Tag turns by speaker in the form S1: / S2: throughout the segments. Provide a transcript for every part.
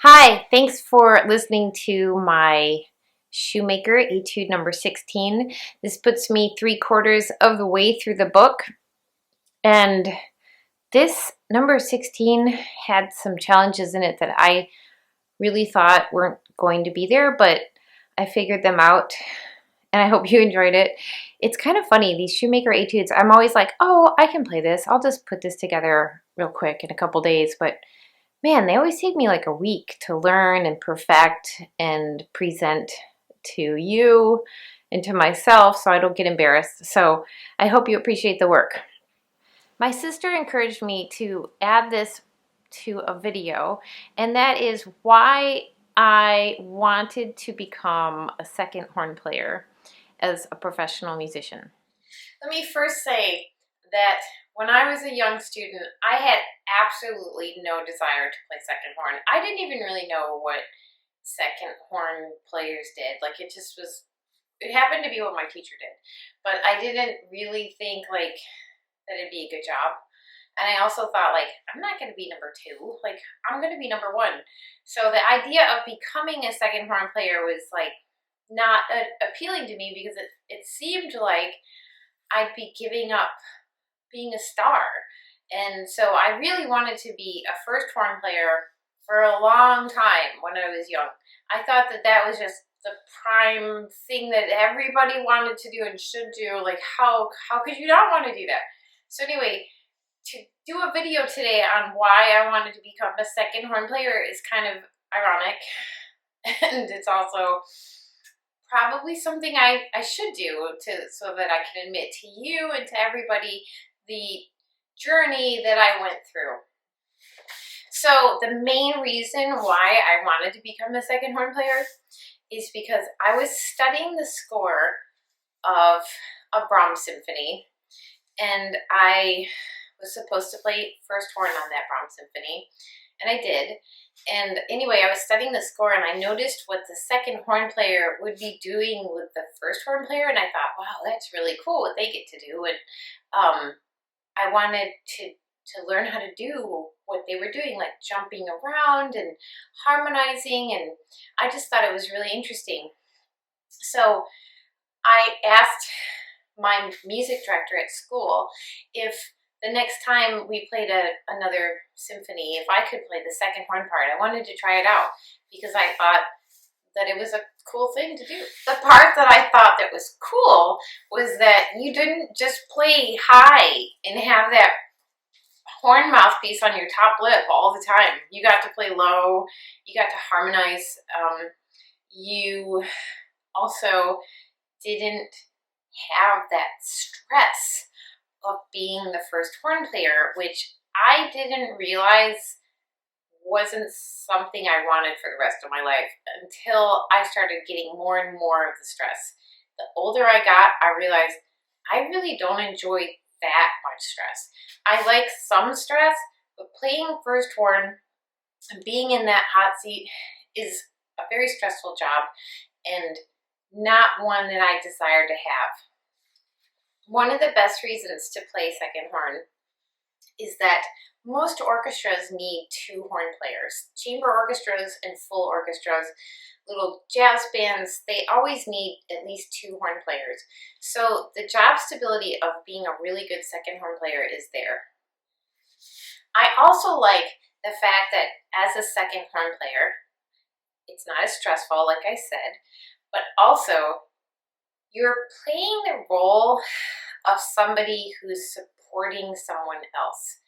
S1: Hi, thanks for listening to my Shoemaker Etude number 16. This puts me 3/4 of the way through the book. And this number 16 had some challenges in it that I really thought weren't going to be there, but I figured them out and I hope you enjoyed it. It's kind of funny, these Shoemaker Etudes, I'm always like, oh, I can play this. I'll just put this together real quick in a couple days, but man, they always take me like a week to learn and perfect and present to you and to myself so I don't get embarrassed. So I hope you appreciate the work. My sister encouraged me to add this to a video, and that is why I wanted to become a second horn player as a professional musician. Let me first say that when I was a young student, I had absolutely no desire to play second horn. I didn't even really know what second horn players did. Like it just was, it happened to be what my teacher did. But I didn't really think like that it'd be a good job. And I also thought like, I'm not gonna be number 2, like I'm gonna be number 1. So the idea of becoming a second horn player was like not appealing to me because it seemed like I'd be giving up being a star. And so I really wanted to be a first horn player for a long time when I was young. I thought that that was just the prime thing that everybody wanted to do and should do. Like how could you not want to do that? So anyway, to do a video today on why I wanted to become a second horn player is kind of ironic. And it's also probably something I should do so that I can admit to you and to everybody the journey that I went through. So the main reason why I wanted to become a second horn player is because I was studying the score of a Brahms symphony, and I was supposed to play first horn on that Brahms symphony, and I did. And anyway, I was studying the score and I noticed what the second horn player would be doing with the first horn player, and I thought, wow, that's really cool what they get to do. And I wanted to learn how to do what they were doing, like jumping around and harmonizing, and I just thought it was really interesting. So I asked my music director at school if the next time we played another symphony, if I could play the second horn part. I wanted to try it out because I thought that it was a cool thing to do. The part that I thought that was cool was that you didn't just play high and have that horn mouthpiece on your top lip all the time. You got to play low, you got to harmonize. You also didn't have that stress of being the first horn player, which I didn't realize wasn't something I wanted for the rest of my life until I started getting more and more of the stress. The older I got, I realized I really don't enjoy that much stress. I like some stress, but playing first horn and being in that hot seat is a very stressful job and not one that I desire to have. One of the best reasons to play second horn is that most orchestras need 2 horn players. Chamber orchestras and full orchestras, little jazz bands, they always need at least 2 horn players. So the job stability of being a really good second horn player is there. I also like the fact that as a second horn player, it's not as stressful, like I said, but also you're playing the role of somebody who's supporting someone else.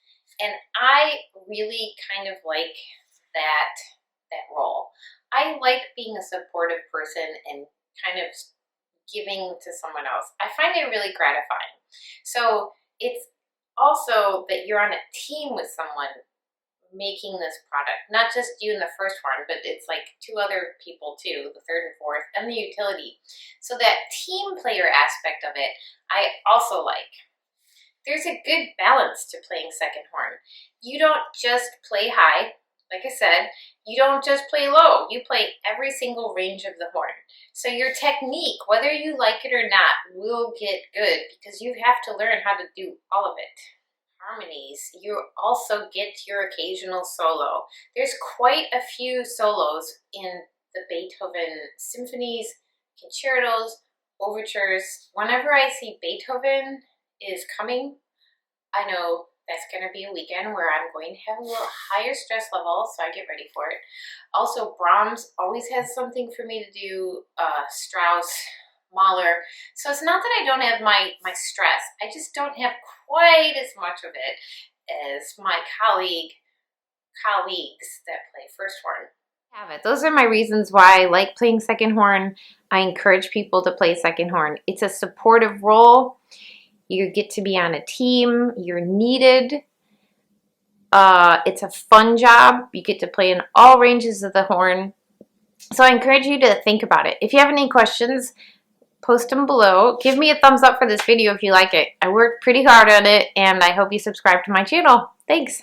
S1: And I really kind of like that role. I like being a supportive person and kind of giving to someone else. I find it really gratifying. So it's also that you're on a team with someone making this product, not just you and the first one, but it's like 2 other people too, the third and fourth, and the utility. So that team player aspect of it, I also like. There's a good balance to playing second horn. You don't just play high, like I said, you don't just play low, you play every single range of the horn. So your technique, whether you like it or not, will get good because you have to learn how to do all of it. Harmonies, you also get your occasional solo. There's quite a few solos in the Beethoven symphonies, concertos, overtures. Whenever I see Beethoven is coming, I know that's going to be a weekend where I'm going to have a little higher stress level, so I get ready for it. Also, Brahms always has something for me to do, Strauss, Mahler. So it's not that I don't have my stress, I just don't have quite as much of it as my colleagues that play first horn have it. Those are my reasons why I like playing second horn. I encourage people to play second horn. It's a supportive role. You get to be on a team. You're needed. It's a fun job. You get to play in all ranges of the horn. So I encourage you to think about it. If you have any questions, post them below. Give me a thumbs up for this video if you like it. I worked pretty hard on it, and I hope you subscribe to my channel. Thanks.